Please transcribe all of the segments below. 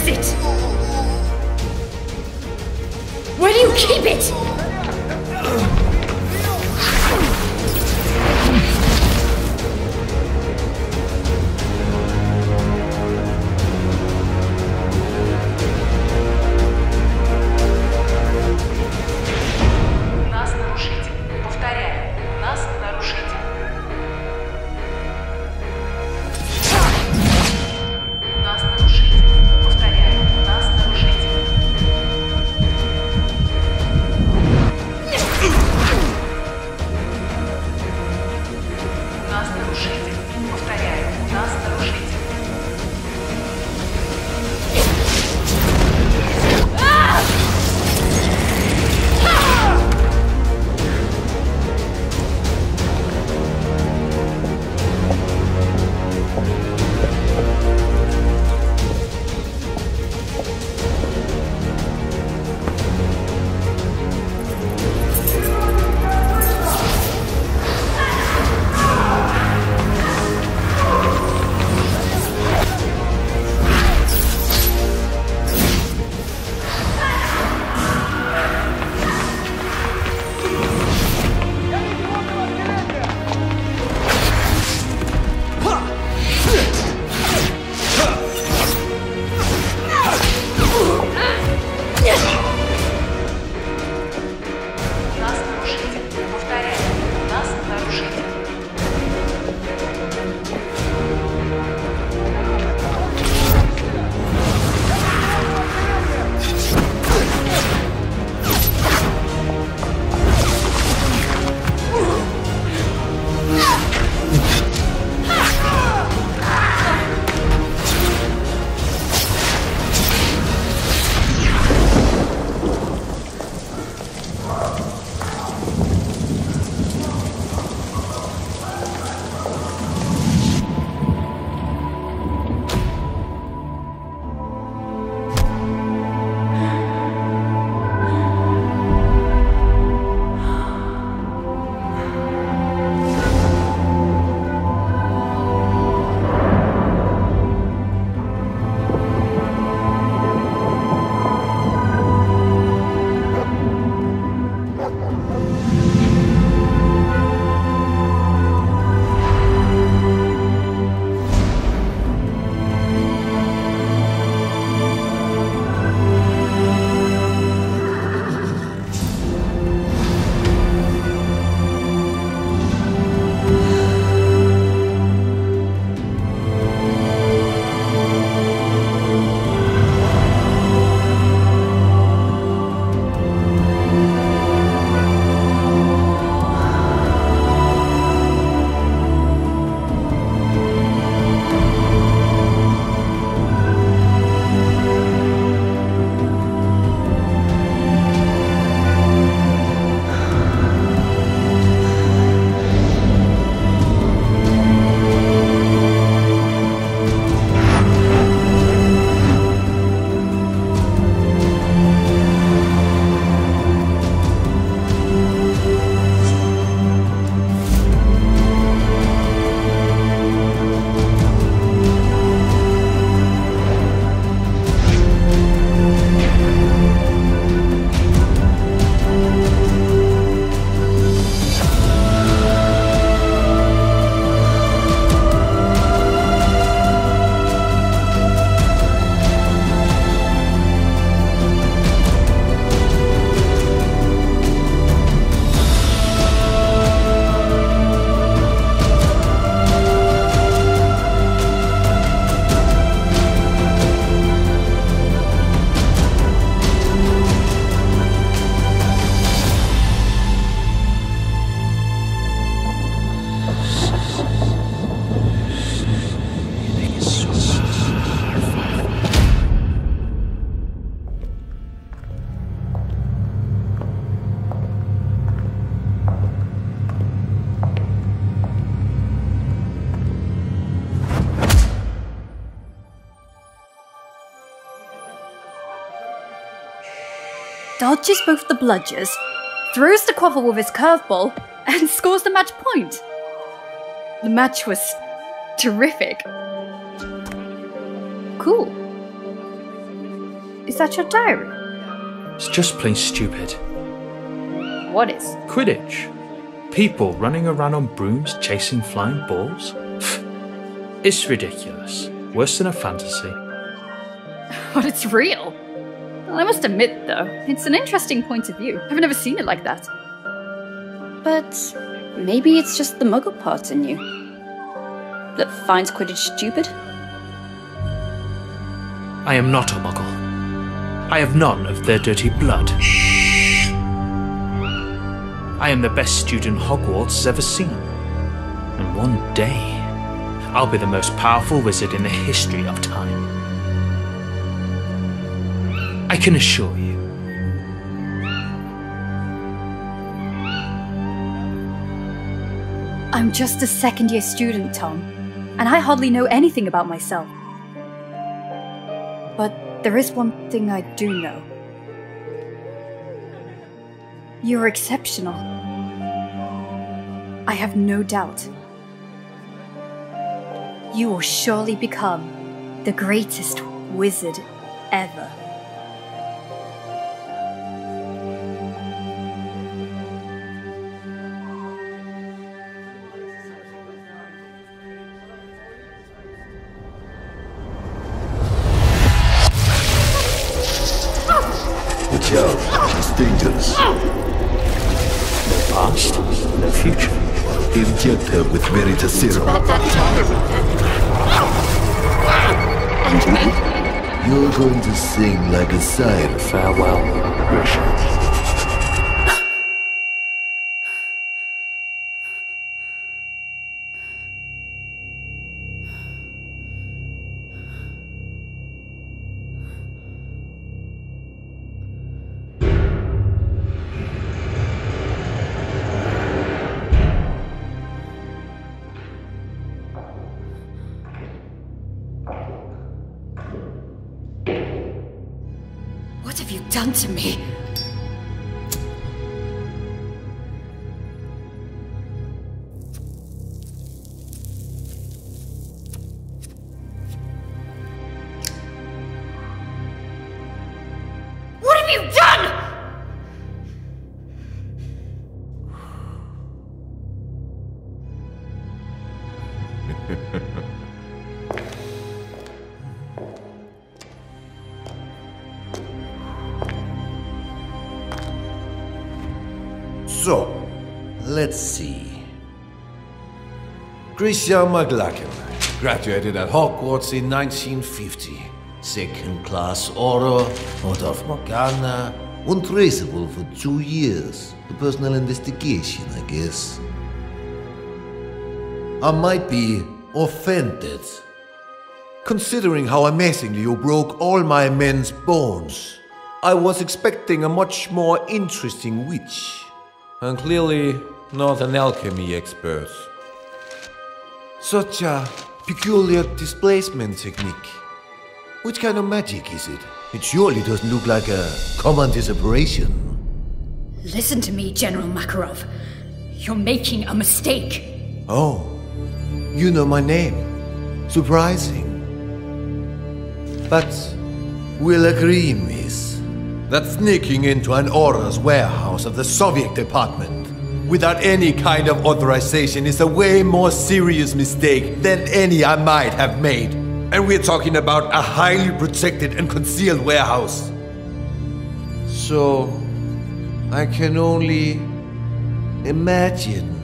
is it? Where do you keep it? dodges both the bludgers, throws the quaffle with his curveball, and scores the match point. The match was terrific. Cool. Is that your diary? It's just plain stupid. What is? Quidditch. People running around on brooms chasing flying balls. It's ridiculous. Worse than a fantasy. But it's real. Well, I must admit, though, it's an interesting point of view. I've never seen it like that. But maybe it's just the muggle part in you that finds Quidditch stupid? I am not a muggle. I have none of their dirty blood. I am the best student Hogwarts has ever seen. And one day, I'll be the most powerful wizard in the history of time. I can assure you. I'm just a second-year student, Tom, and I hardly know anything about myself. But there is one thing I do know. You're exceptional. I have no doubt. You will surely become the greatest wizard ever. Watch out, it's dangerous. No past, no future. Inject her with Veritaserum. And me? You're going to sing like a siren. Farewell, Grisha. What have you done to me? What have you done? So, let's see. Grisha McLaggen graduated at Hogwarts in 1950. Second class order, out of Morgana, untraceable for 2 years. A personal investigation, I guess. I might be offended, considering how amazingly you broke all my men's bones. I was expecting a much more interesting witch. And clearly not an alchemy expert. Such a peculiar displacement technique. Which kind of magic is it? It surely doesn't look like a common disapparition. Listen to me, General Makarov. You're making a mistake. Oh, you know my name. Surprising. But we'll agree, miss, that sneaking into an Aura's warehouse of the Soviet department without any kind of authorization is a way more serious mistake than any I might have made. And we're talking about a highly protected and concealed warehouse. So, I can only imagine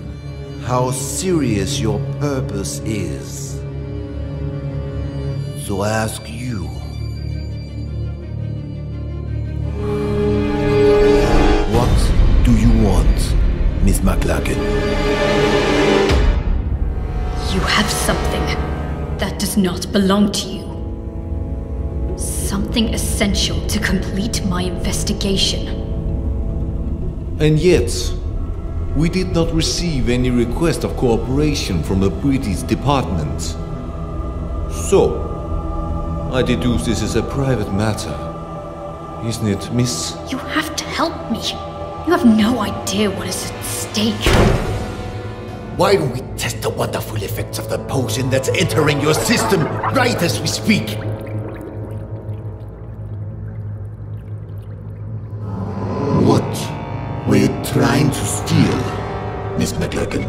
how serious your purpose is. So I ask you, what do you want, Miss McLaggen? You have something that does not belong to you. Something essential to complete my investigation. And yet, we did not receive any request of cooperation from the British department. So, I deduce this is a private matter. Isn't it, miss? You have to help me. You have no idea what is at stake. Why don't we test the wonderful effects of the potion that's entering your system right as we speak? trying to steal, Miss McLaggen?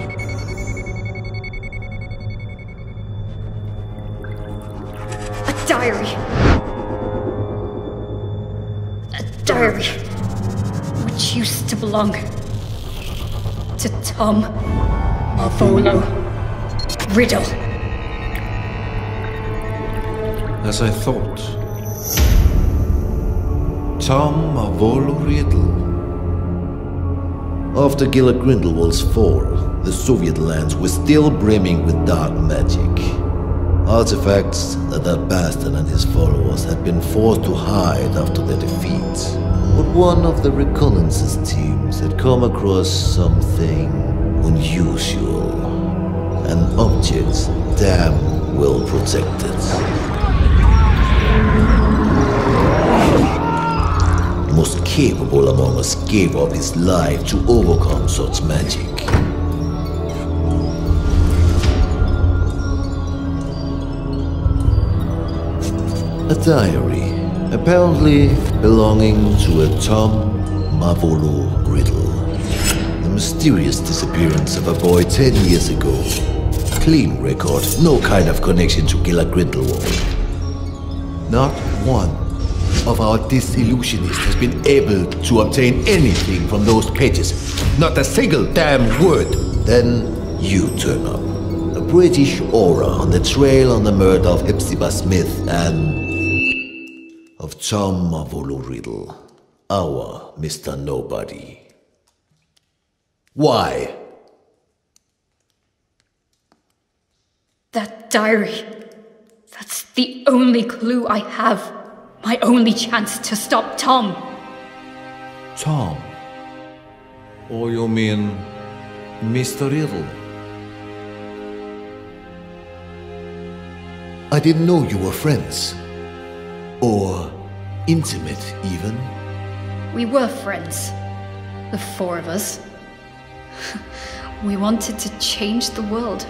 A diary. A diary. Which used to belong to Tom Marvolo Riddle. As I thought. Tom Marvolo Riddle. After Gilla Grindelwald's fall, the Soviet lands were still brimming with dark magic. Artifacts that bastard and his followers had been forced to hide after their defeat. But one of the reconnaissance teams had come across something unusual. An object damn well protected. Most capable among us gave up his life to overcome such magic. A diary, apparently belonging to a Tom Marvolo Riddle. The mysterious disappearance of a boy 10 years ago. Clean record, no kind of connection to Gilla Grindelwald. Not one of our disillusionists has been able to obtain anything from those pages. Not a single damn word. Then you turn up. A British aura on the trail on the murder of Hepzibah Smith and of Tom Marvolo Riddle, our Mr. Nobody. Why? That diary. That's the only clue I have. My only chance to stop Tom. Tom? Or you mean Mr. Riddle? I didn't know you were friends. Or intimate, even. We were friends. The four of us. We wanted to change the world.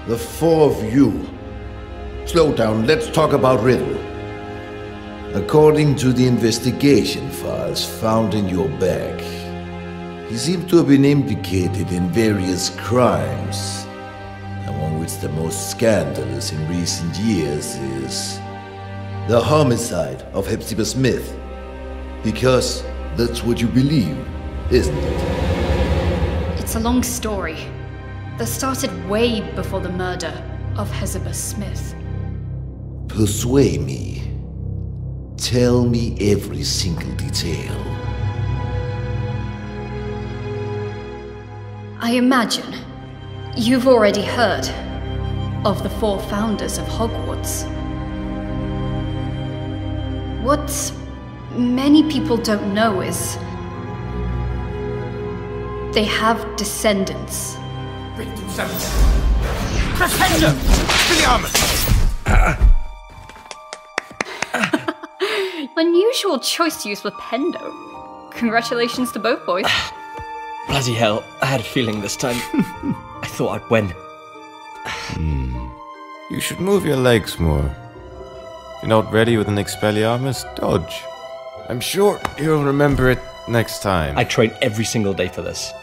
The four of you. Slow down, let's talk about Riddle. According to the investigation files found in your bag, he seemed to have been implicated in various crimes, among which the most scandalous in recent years is the homicide of Hepzibah Smith. Because that's what you believe, isn't it? It's a long story that started way before the murder of Hepzibah Smith. Persuade me. Tell me every single detail. I imagine you've already heard of the four founders of Hogwarts. What many people don't know is they have descendants. Unusual choice to use with Pendo. Congratulations to both boys. Bloody hell, I had a feeling this time. I thought I'd win. You should move your legs more. If you're not ready with an Expelliarmus, dodge. I'm sure you'll remember it next time. I train every single day for this.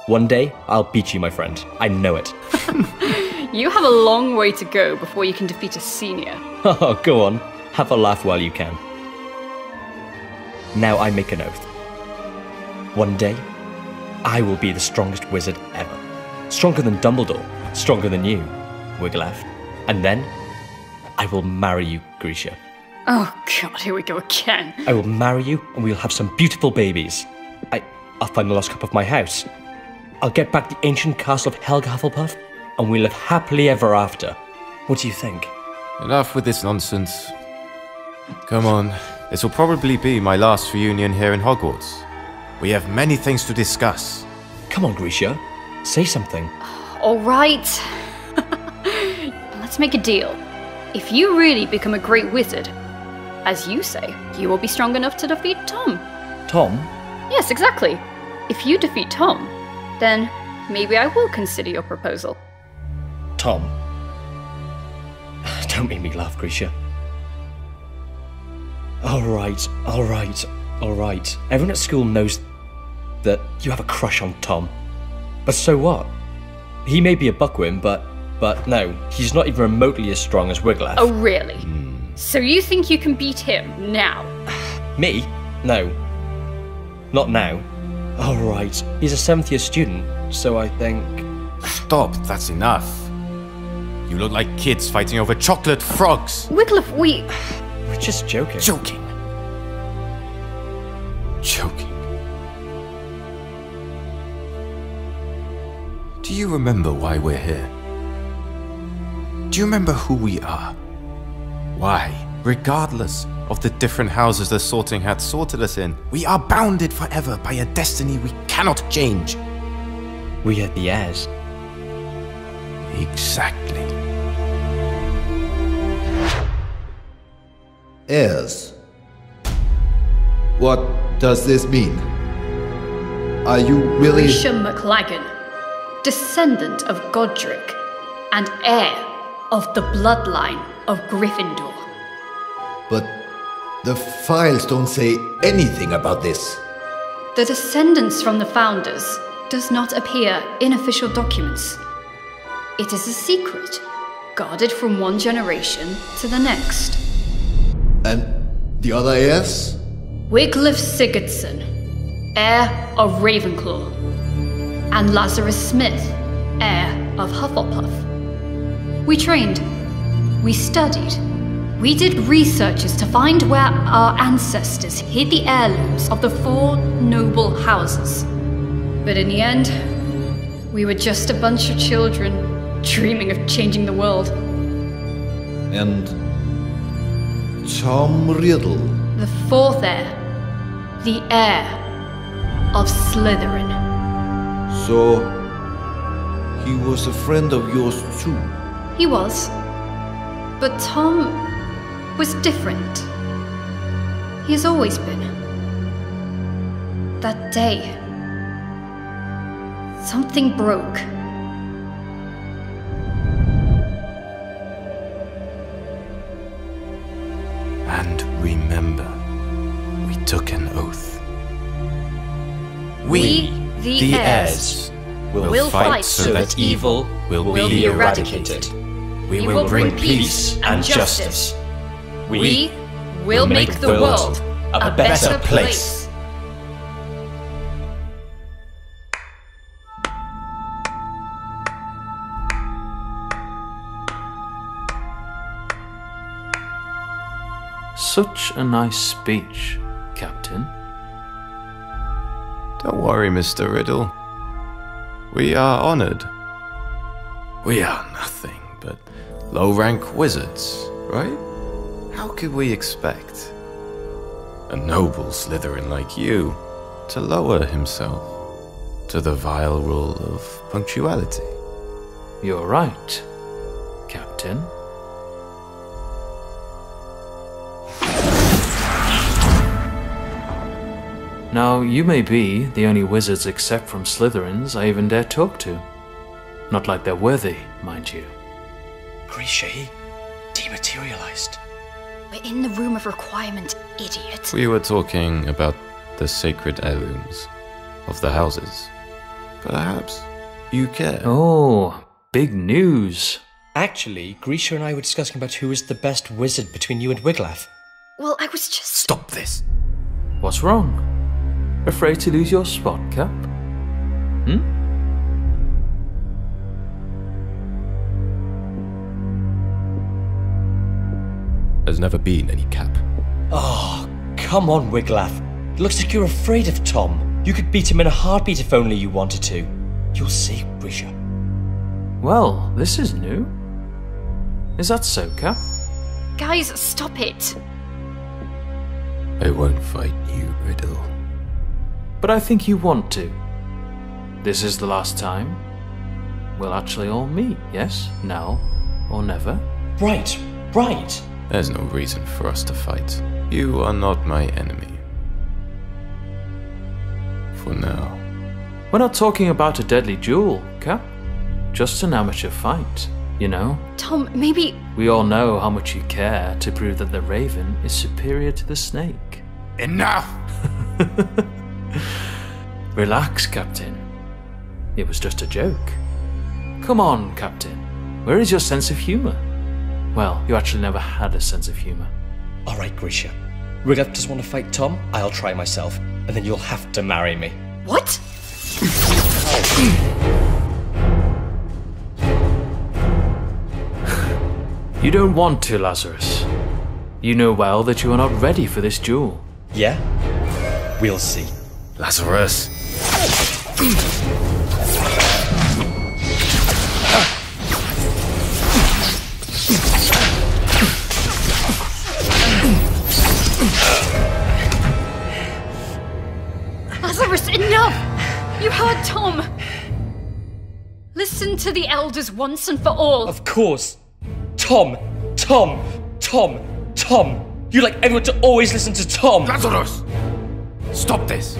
One day, I'll beat you, my friend. I know it. You have a long way to go before you can defeat a senior. Oh, go on. Have a laugh while you can. Now I make an oath. One day, I will be the strongest wizard ever. Stronger than Dumbledore. Stronger than you, Wigglytuff. And then, I will marry you, Grisha. Oh god, here we go again. I will marry you, and we'll have some beautiful babies. I'll find the lost cup of my house. I'll get back the ancient castle of Helga Hufflepuff, and we'll live happily ever after. What do you think? Enough with this nonsense. Come on, this will probably be my last reunion here in Hogwarts. We have many things to discuss. Come on, Grisha. Say something. Alright. Let's make a deal. If you really become a great wizard, as you say, you will be strong enough to defeat Tom. Tom? Yes, exactly. If you defeat Tom, then maybe I will consider your proposal. Tom? Don't make me laugh, Grisha. Alright. Everyone at school knows that you have a crush on Tom. But so what? He may be a buckworm, but no, he's not even remotely as strong as Wiglaf. Oh, really? So you think you can beat him now? Me? No. Not now. Oh, right. He's a 7th year student, so I think... Stop, that's enough. You look like kids fighting over chocolate frogs. Wiglaf, We're just joking. Joking. Do you remember why we're here? Do you remember who we are? Why, regardless of the different houses the Sorting Hat sorted us in, we are bounded forever by a destiny we cannot change. We are the heirs. Exactly. Heirs? What does this mean? Are you really... Grisha McLaggen, descendant of Godric, and heir of the bloodline of Gryffindor. But the files don't say anything about this. The descendants from the founders does not appear in official documents. It is a secret, guarded from one generation to the next. And the other heirs? Wiglaf Sigurdsson, heir of Ravenclaw, and Lazarus Smith, heir of Hufflepuff. We trained, we studied, we did researches to find where our ancestors hid the heirlooms of the 4 noble houses. But in the end, we were just a bunch of children dreaming of changing the world. And Tom Riddle? The 4th heir, the heir of Slytherin. So, he was a friend of yours too? He was. But Tom was different. He has always been. That day, something broke. And remember, we took an oath. We, the heirs, will fight so that evil will be eradicated. We will bring peace and justice. We will make the world a better place. Such a nice speech, Captain. Don't worry, Mr. Riddle. We are honored. We are nothing but low-rank wizards, right? How could we expect a noble Slytherin like you to lower himself to the vile rule of punctuality? You're right, Captain. Now, you may be the only wizards except from Slytherins I even dare talk to. Not like they're worthy, mind you. Grisha, he dematerialized. We're in the room of requirement, idiot. We were talking about the sacred heirlooms of the houses. Perhaps you care. Oh, big news. Actually, Grisha and I were discussing about who is the best wizard between you and Wiglaf. Well, I was just... Stop this! What's wrong? Afraid to lose your spot, Cap? There's never been any cap. Oh, come on, Wiglaf. It looks like you're afraid of Tom. You could beat him in a heartbeat if only you wanted to. You'll see, Grisha. Well, this is new. Is that so, Cap? Guys, stop it. I won't fight you, Riddle. But I think you want to. This is the last time we'll actually all meet, yes? Now or never? Right, right. There's no reason for us to fight. You are not my enemy. For now. We're not talking about a deadly duel, Cap. Just an amateur fight, you know? Tom, maybe... We all know how much you care to prove that the raven is superior to the snake. Enough! Relax, Captain. It was just a joke. Come on, Captain. Where is your sense of humour? Well, you actually never had a sense of humour. Alright, Grisha. Riddle just want to fight Tom? I'll try myself, and then you'll have to marry me. What? You don't want to, Lazarus. You know well that you are not ready for this duel. Yeah? We'll see. Lazarus. Lazarus, enough! You heard Tom! Listen to the elders once and for all. Of course. Tom! Tom! Tom! Tom! You like everyone to always listen to Tom! Lazarus! Stop this!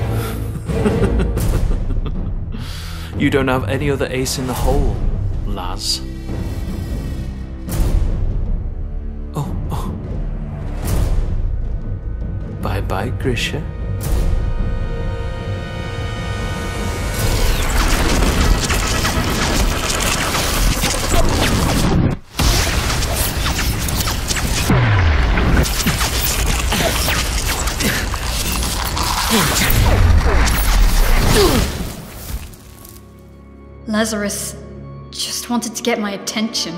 You don't have any other ace in the hole, Laz. Oh. Bye-bye, Grisha. Lazarus just wanted to get my attention.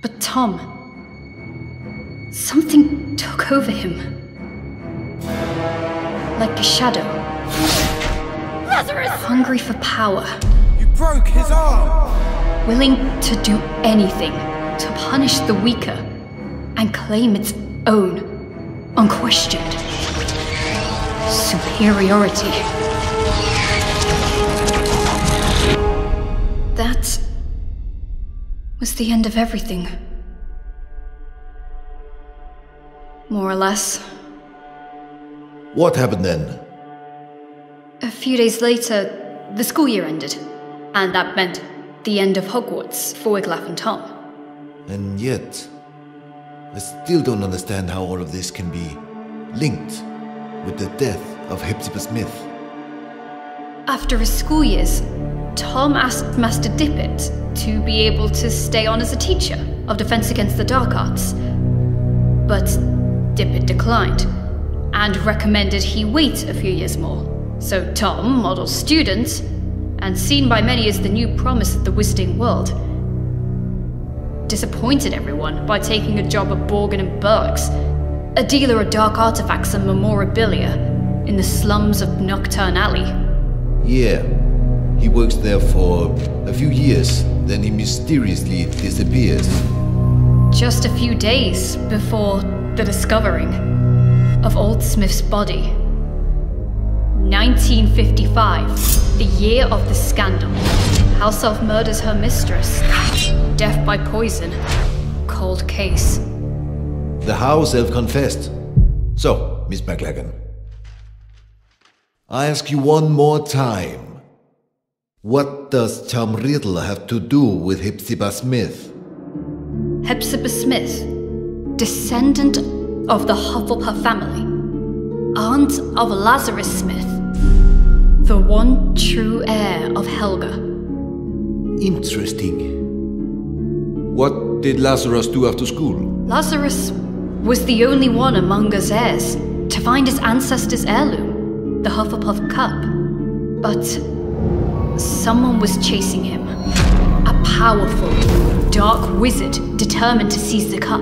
But Tom, something took over him. Like a shadow. Lazarus! Hungry for power. You broke his arm! Willing to do anything to punish the weaker and claim its own, unquestioned superiority. That was the end of everything. More or less. What happened then? A few days later, the school year ended, and that meant the end of Hogwarts for Wiglaf and Tom. And yet, I still don't understand how all of this can be linked with the death of Hepzibah Smith. After his school years, Tom asked Master Dippet to be able to stay on as a teacher of Defense Against the Dark Arts. But Dippet declined, and recommended he wait a few years more. So Tom, model student, and seen by many as the new promise of the wizarding world, disappointed everyone by taking a job at Borgin and Burke's, a dealer of dark artifacts and memorabilia in the slums of Nocturne Alley. Yeah, he works there for a few years, then he mysteriously disappears. Just a few days before the discovering of Old Smith's body. 1955, the year of the scandal. House elf murders her mistress. Death by poison. Cold case. The house elf confessed. So, Miss McLaggen, I ask you one more time. What does Tom Riddle have to do with Hepzibah Smith? Hepzibah Smith, descendant of the Hufflepuff family, aunt of Lazarus Smith, the one true heir of Helga. Interesting. What did Lazarus do after school? Lazarus was the only one among us heirs to find his ancestor's heirloom, the Hufflepuff cup. But someone was chasing him. A powerful, dark wizard determined to seize the cup.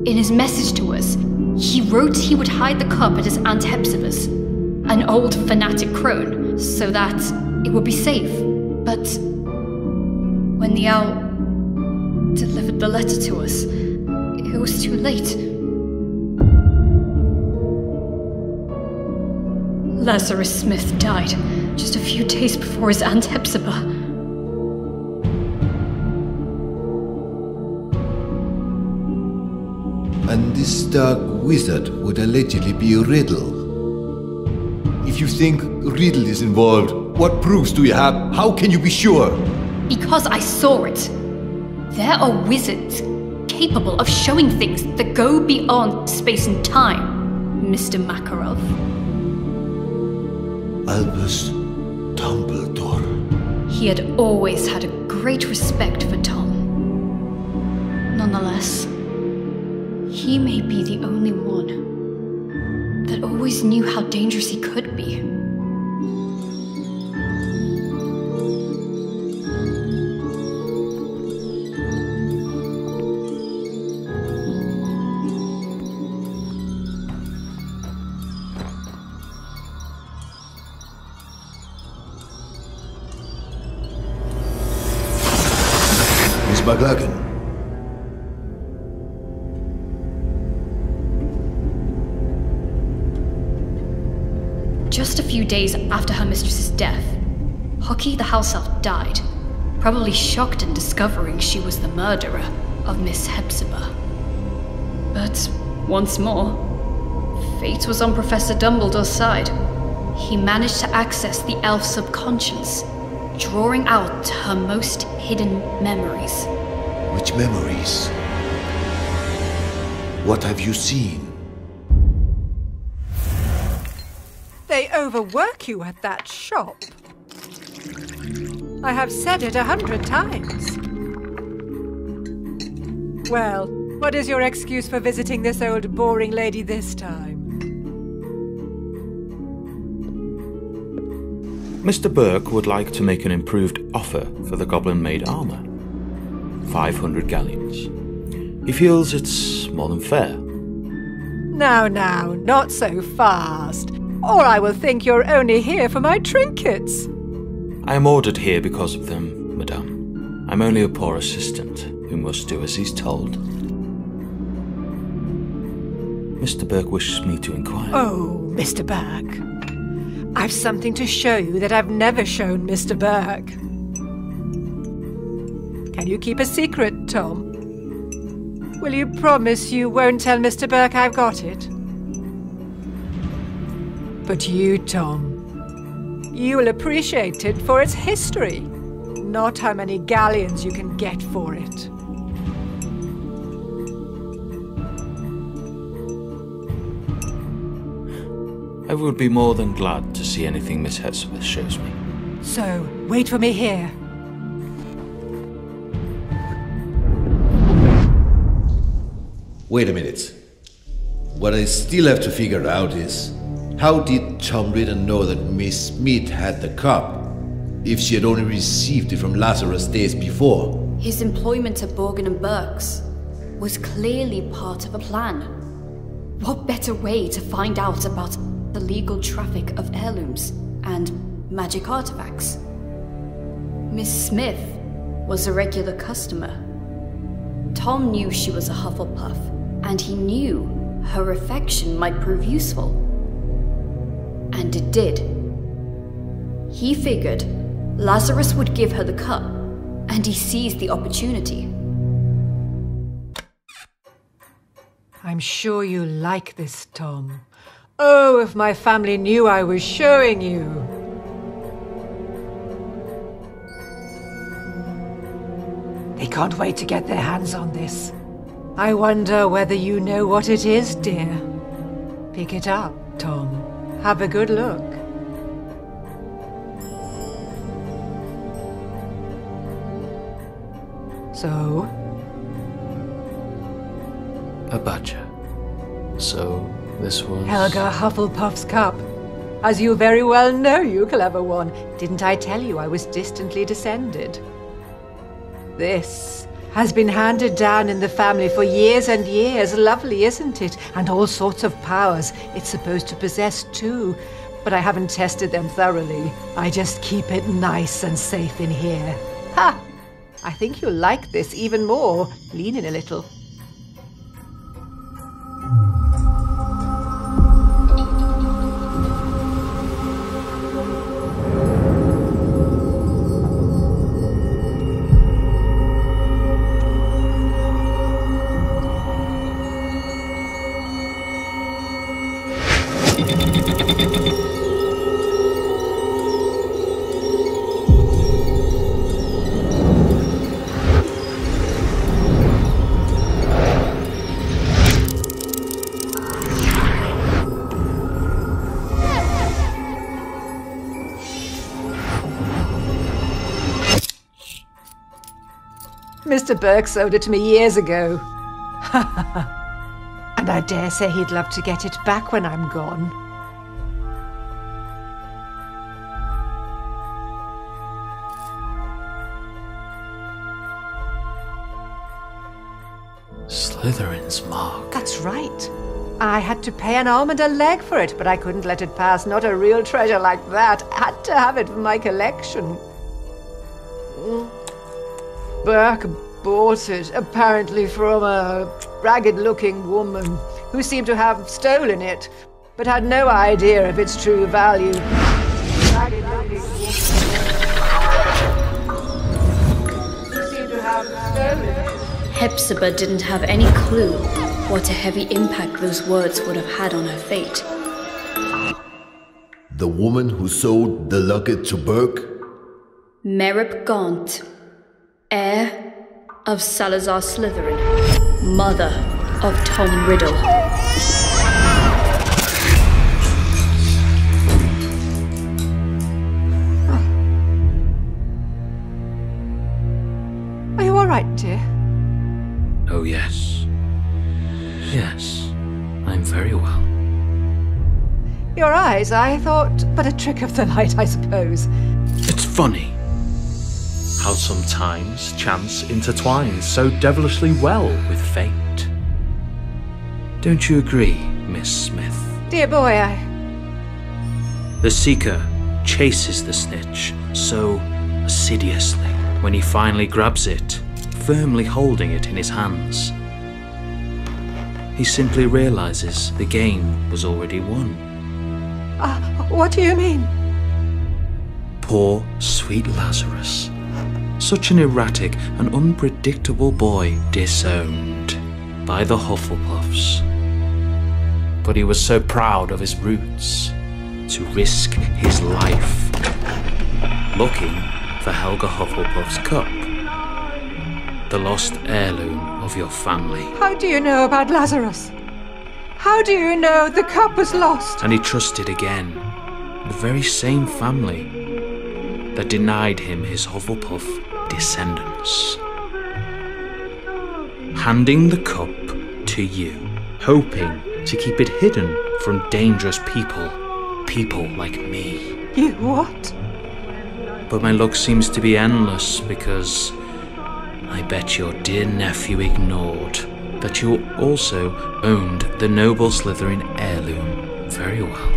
In his message to us, he wrote he would hide the cup at his Aunt Hepzibah's, an old fanatic crone, so that it would be safe. But when the owl delivered the letter to us, it was too late. Lazarus Smith died just a few days before his Aunt Hepzibah. And this dark wizard would allegedly be Riddle. If you think Riddle is involved, what proofs do you have? How can you be sure? Because I saw it. There are wizards capable of showing things that go beyond space and time. Mr. Makarov? Albus Dumbledore. He had always had a great respect for Tom. Nonetheless, he may be the only one that always knew how dangerous he could be. McLaggen. Just a few days after her mistress's death, Hockey the house elf died, probably shocked in discovering she was the murderer of Miss Hepzibah. But once more, fate was on Professor Dumbledore's side. He managed to access the elf subconscious, drawing out her most hidden memories. Which memories? What have you seen? They overwork you at that shop. I have said it 100 times. Well, what is your excuse for visiting this old boring lady this time? Mr. Burke would like to make an improved offer for the goblin-made armour. 500 galleons. He feels it's more than fair. Now, not so fast, or I will think you're only here for my trinkets. I am ordered here because of them, madame. I'm only a poor assistant who must do as he's told. Mr. Burke wishes me to inquire. Oh, Mr. Burke. I've something to show you that I've never shown Mr. Burke. Can you keep a secret, Tom? Will you promise you won't tell Mr. Burke I've got it? But you, Tom, you will appreciate it for its history, not how many galleons you can get for it. I would be more than glad to see anything Miss Hepzibah shows me. So, wait for me here. Wait a minute. What I still have to figure out is, how did Tom Riddle know that Miss Smith had the cup, if she had only received it from Lazarus days before? His employment at Borgin & Burke's was clearly part of a plan. What better way to find out about the legal traffic of heirlooms and magic artifacts? Miss Smith was a regular customer. Tom knew she was a Hufflepuff, and he knew her affection might prove useful. And it did. He figured Lazarus would give her the cup, and he seized the opportunity. I'm sure you like this, Tom. Oh, if my family knew I was showing you. They can't wait to get their hands on this. I wonder whether you know what it is, dear. Pick it up, Tom. Have a good look. So? A badger. So, this was... Helga Hufflepuff's cup. As you very well know, you clever one. Didn't I tell you I was distantly descended? This has been handed down in the family for years and years. Lovely, isn't it? And all sorts of powers it's supposed to possess too. But I haven't tested them thoroughly. I just keep it nice and safe in here. Ha! I think you'll like this even more. Lean in a little. Mr. Burke sold it to me years ago. And I dare say he'd love to get it back when I'm gone. Slytherin's mark. That's right. I had to pay an arm and a leg for it, but I couldn't let it pass. Not a real treasure like that. Had to have it for my collection. Burke bought it, apparently from a ragged-looking woman who seemed to have stolen it, but had no idea of its true value. Ragged-looking woman who seemed to have stolen it. Hepzibah didn't have any clue what a heavy impact those words would have had on her fate. The woman who sold the locket to Burke? Merip Gaunt, heir of Salazar Slytherin, mother of Tom Riddle. Are you all right, dear? Oh, yes. Yes, I'm very well. Your eyes, I thought, but a trick of the light, I suppose. It's funny how sometimes chance intertwines so devilishly well with fate. Don't you agree, Miss Smith? Dear boy, The Seeker chases the snitch so assiduously when he finally grabs it, firmly holding it in his hands. He simply realizes the game was already won. What do you mean? Poor, sweet Lazarus. Such an erratic and unpredictable boy disowned by the Hufflepuffs. But he was so proud of his roots to risk his life looking for Helga Hufflepuff's cup, the lost heirloom of your family. How do you know about Lazarus? How do you know the cup was lost? And he trusted again the very same family that denied him his Hufflepuff descendants. Handing the cup to you, hoping to keep it hidden from dangerous people like me. You what? But my luck seems to be endless because I bet your dear nephew ignored that you also owned the noble Slytherin heirloom very well.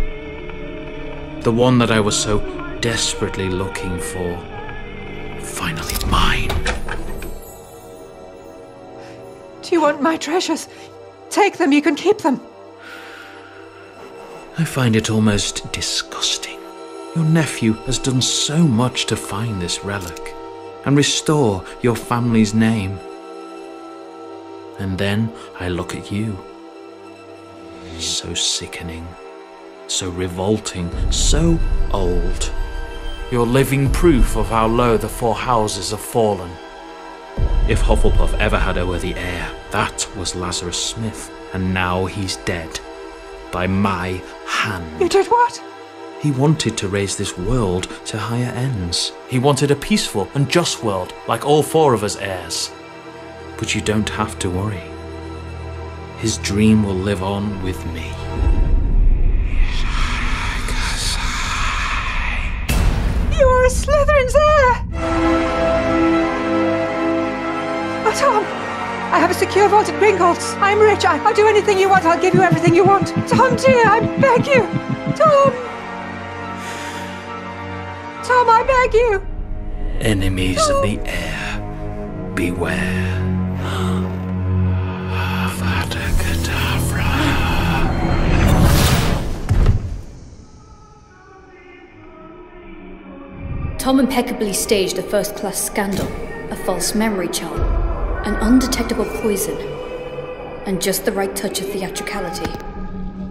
The one that I was so desperately looking for. Finally mine. Do you want my treasures? Take them, you can keep them. I find it almost disgusting. Your nephew has done so much to find this relic and restore your family's name. And then I look at you. So sickening, so revolting, so old. You're living proof of how low the four houses have fallen. If Hufflepuff ever had a worthy heir, that was Lazarus Smith, and now he's dead. By my hand. You did what? He wanted to raise this world to higher ends. He wanted a peaceful and just world, like all four of us heirs. But you don't have to worry. His dream will live on with me. You are a Slytherin's heir! Oh, Tom! I have a secure vault at Gringotts. I'm rich. I'll do anything you want. I'll give you everything you want. Tom, dear, I beg you! Tom! Tom, I beg you! Enemies of the heir, beware. Avada Kedavra. Tom impeccably staged a first-class scandal, a false memory charm, an undetectable poison, and just the right touch of theatricality.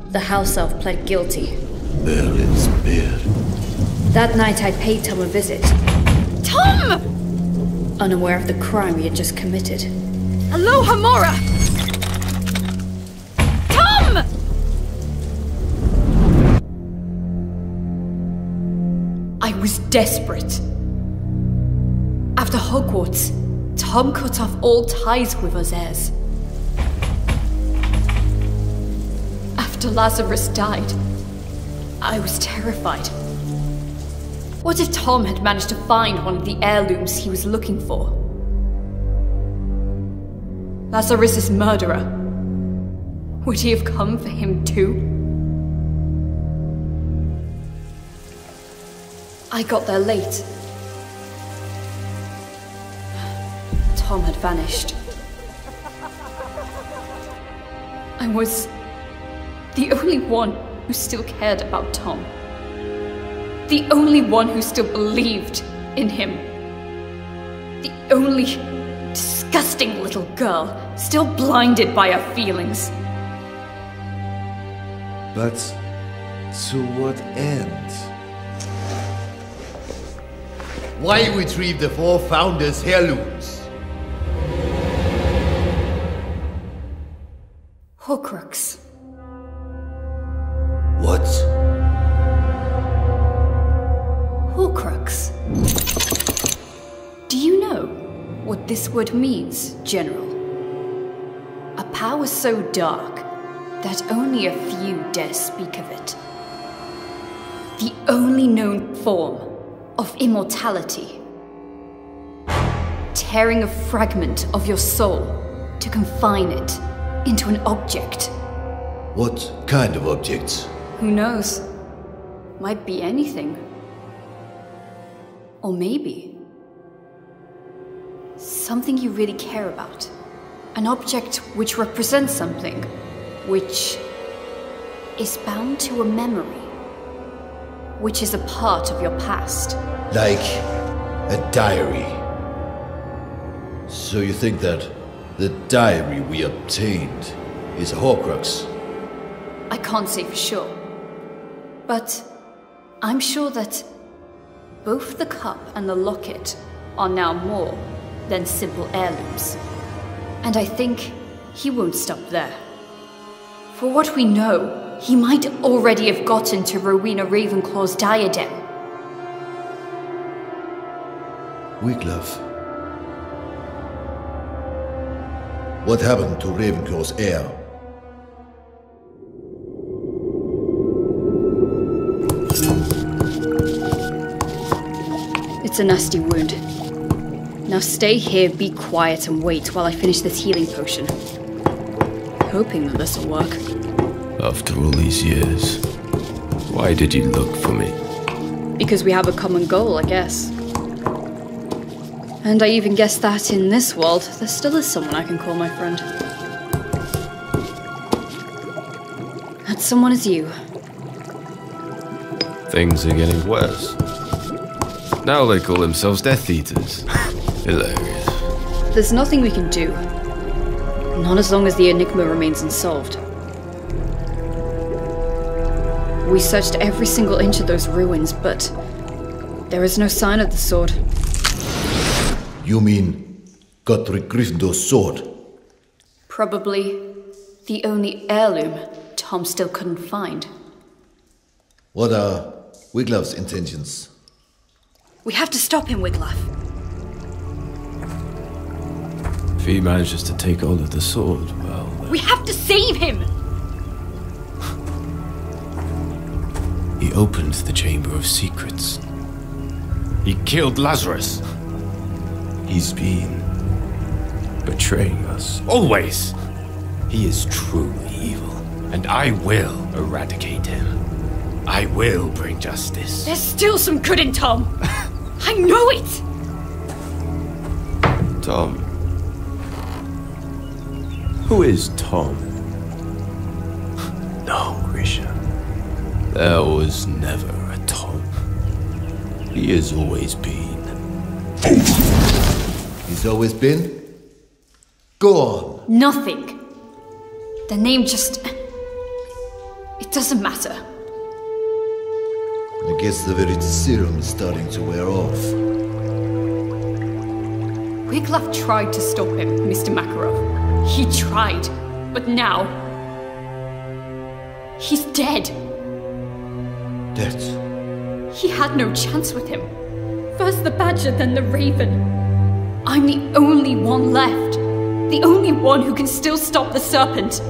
The house elf pled guilty. Merlin's beard. That night I paid Tom a visit. Tom! Unaware of the crime he had just committed. Aloha Mora! Tom! I was desperate. After Hogwarts, Tom cut off all ties with us heirs. After Lazarus died, I was terrified. What if Tom had managed to find one of the heirlooms he was looking for? Lazarus's murderer. Would he have come for him too? I got there late. Tom had vanished. I was the only one who still cared about Tom. The only one who still believed in him. The only disgusting little girl still blinded by her feelings. But to what end? Why retrieve the four founders' heirlooms? Horcrux. What? Horcrux. Do you know what this word means, General? A power so dark that only a few dare speak of it. The only known form of immortality. Tearing a fragment of your soul to confine it into an object. What kind of object? Who knows? Might be anything. Or maybe something you really care about. An object which represents something, which is bound to a memory, which is a part of your past. Like a diary. So you think that the diary we obtained is a Horcrux? I can't say for sure, but I'm sure that both the cup and the locket are now more than simple heirlooms. And I think he won't stop there. For what we know, he might already have gotten to Rowena Ravenclaw's diadem. Wiglaf. What happened to Ravenclaw's heir? It's a nasty wound. Now stay here, be quiet, and wait while I finish this healing potion. Hoping that this'll work. After all these years, why did you look for me? Because we have a common goal, I guess. And I even guess that in this world, there still is someone I can call my friend. That someone is you. Things are getting worse. Now they call themselves Death Eaters. Hilarious. There's nothing we can do. Not as long as the enigma remains unsolved. We searched every single inch of those ruins, but there is no sign of the sword. You mean Godric Gryffindor's sword? Probably the only heirloom Tom still couldn't find. What are Wiglaf's intentions? We have to stop him, Wiglaf. If he manages to take hold of the sword, well... We have to save him! He opened the Chamber of Secrets. He killed Lazarus. He's been betraying us. Always! He is truly evil, and I will eradicate him. I will bring justice. There's still some good in Tom! I know it! Tom. Who is Tom? No, Grisha. There was never a Tom. He has always been. He's always been? Go on. Nothing. The name just... it doesn't matter. I guess the very serum is starting to wear off. Wiglaf tried to stop him, Mr. Makarov. He tried, but now... he's dead. Dead? He had no chance with him. First the Badger, then the Raven. I'm the only one left. The only one who can still stop the serpent.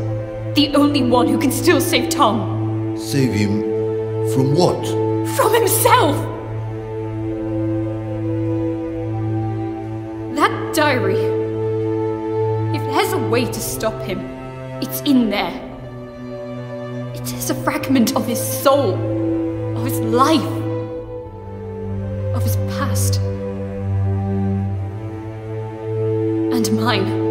The only one who can still save Tom. Save him from what? From himself! That diary. If there's a way to stop him, it's in there. It is a fragment of his soul, of his life, of his past. And mine.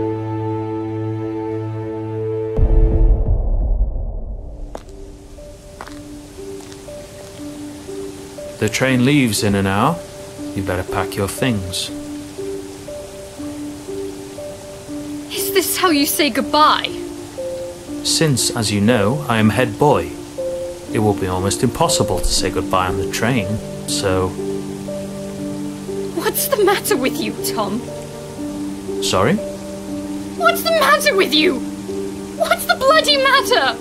The train leaves in an hour. You better pack your things. Is this how you say goodbye? Since, as you know, I am head boy, it will be almost impossible to say goodbye on the train, so... What's the matter with you, Tom? Sorry? What's the matter with you? What's the bloody matter?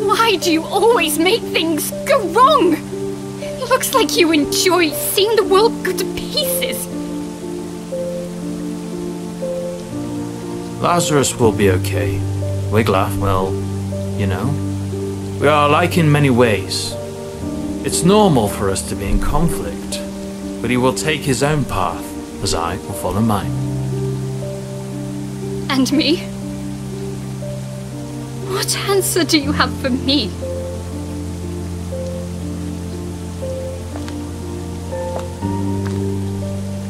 Why do you always make things go wrong? It looks like you enjoy seeing the world go to pieces. Lazarus will be okay. Wiglaf, well, you know, we are alike in many ways. It's normal for us to be in conflict, but he will take his own path, as I will follow mine. And me? What answer do you have for me?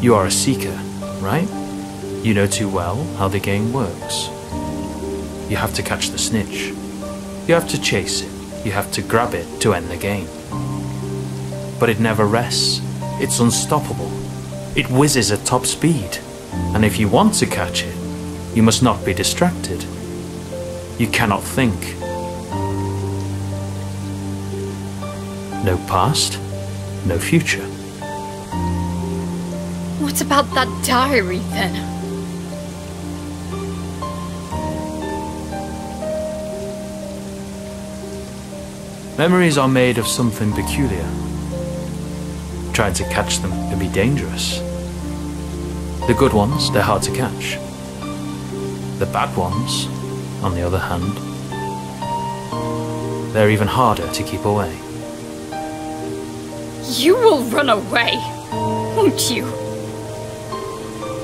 You are a seeker, right? You know too well how the game works. You have to catch the snitch. You have to chase it. You have to grab it to end the game. But it never rests. It's unstoppable. It whizzes at top speed. And if you want to catch it, you must not be distracted. You cannot think. No past, no future. What about that diary, then? Memories are made of something peculiar. Trying to catch them can be dangerous. The good ones, they're hard to catch. The bad ones, on the other hand, they're even harder to keep away. You will run away, won't you?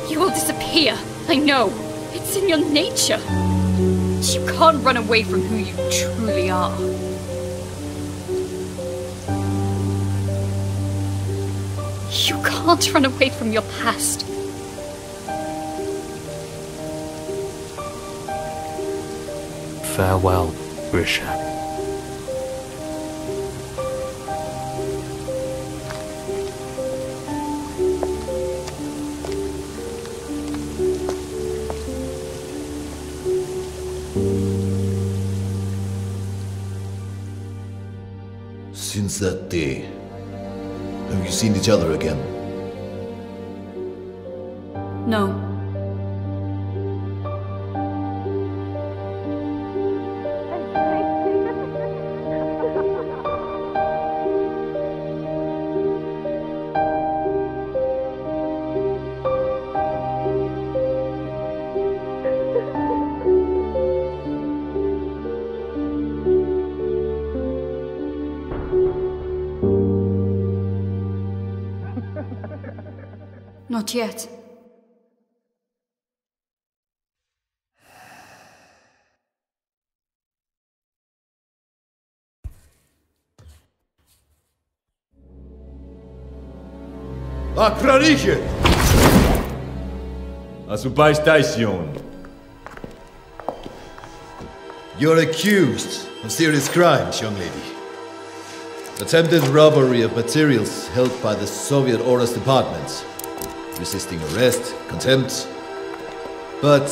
You will disappear, I know. It's in your nature. You can't run away from who you truly are. You can't run away from your past. Farewell, Grisha. Since that day, have you seen each other again? No. Not yet. Acrariche! A su station. You're accused of serious crimes, young lady. Attempted robbery of materials held by the Soviet Orders Department. Resisting arrest, contempt. But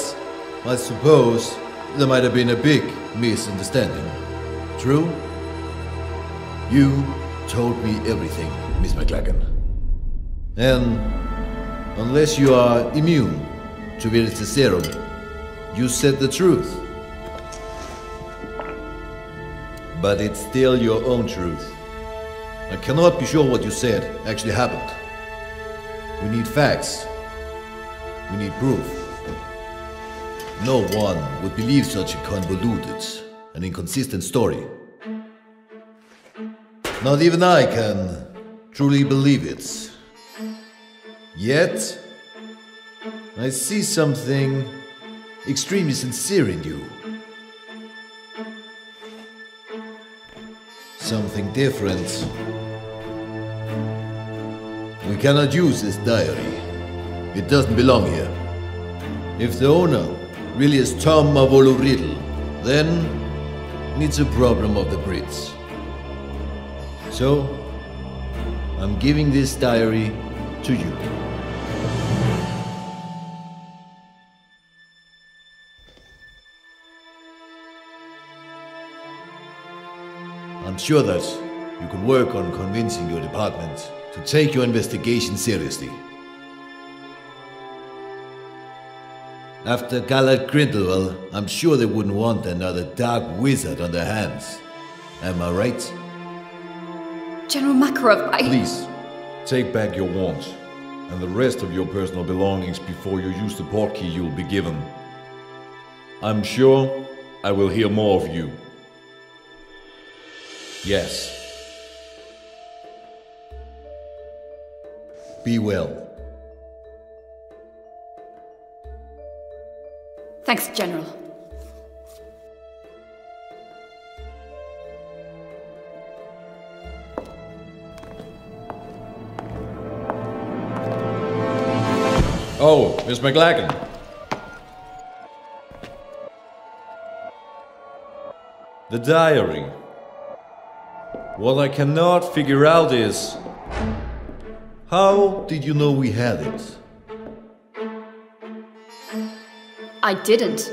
I suppose there might have been a big misunderstanding. True? You told me everything, Miss McLaggen. And unless you are immune to Viri's serum, you said the truth. But it's still your own truth. I cannot be sure what you said actually happened. We need facts. We need proof. No one would believe such a convoluted and inconsistent story. Not even I can truly believe it. Yet, I see something extremely sincere in you. Something different. We cannot use this diary. It doesn't belong here. If the owner really is Tom Marvolo Riddle, then it's a problem of the Brits. So, I'm giving this diary to you. I'm sure that you can work on convincing your department to take your investigation seriously. After Gallard Grindelwald, I'm sure they wouldn't want another dark wizard on their hands. Am I right? General Makarov, Please, take back your wand and the rest of your personal belongings before you use the portkey you will be given. I'm sure I will hear more of you. Yes. Be well. Thanks, General. Oh, Miss McLaggen. The diary. What I cannot figure out is... How did you know we had it? I didn't.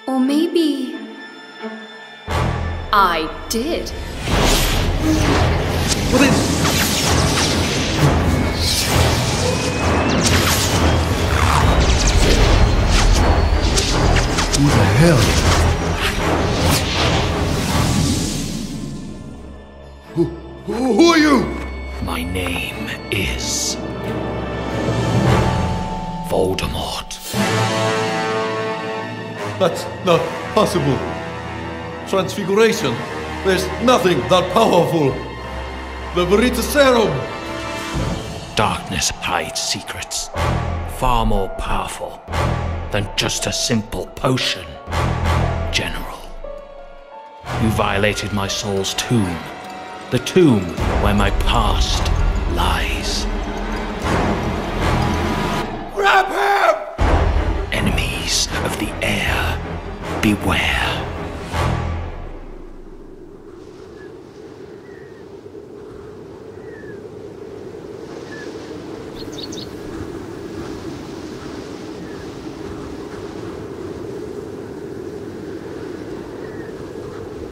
Or maybe... I did. What is... Who the hell? Who are you? My name is... Voldemort. That's not possible. Transfiguration. There's nothing that powerful. The Veritaserum. Darkness hides secrets far more powerful than just a simple potion. General, you violated my soul's tomb. The tomb where my past lies. Grab him! Enemies of the Heir, beware.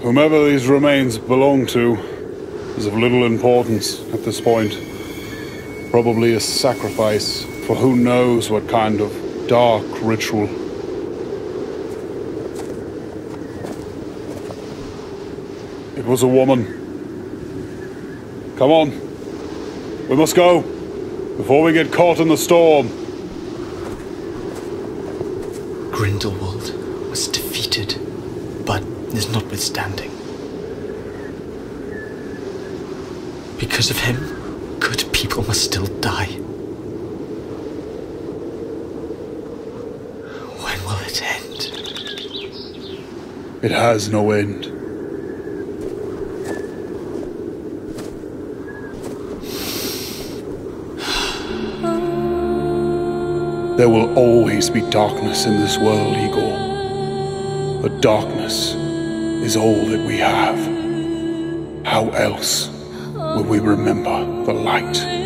Whomever these remains belong to is of little importance at this point. Probably a sacrifice for who knows what kind of dark ritual. It was a woman. Come on. We must go before we get caught in the storm. Grindelwald was defeated, but is notwithstanding. Because of him, good people must still die. When will it end? It has no end. There will always be darkness in this world, Igor. But darkness is all that we have. How else will we remember the light?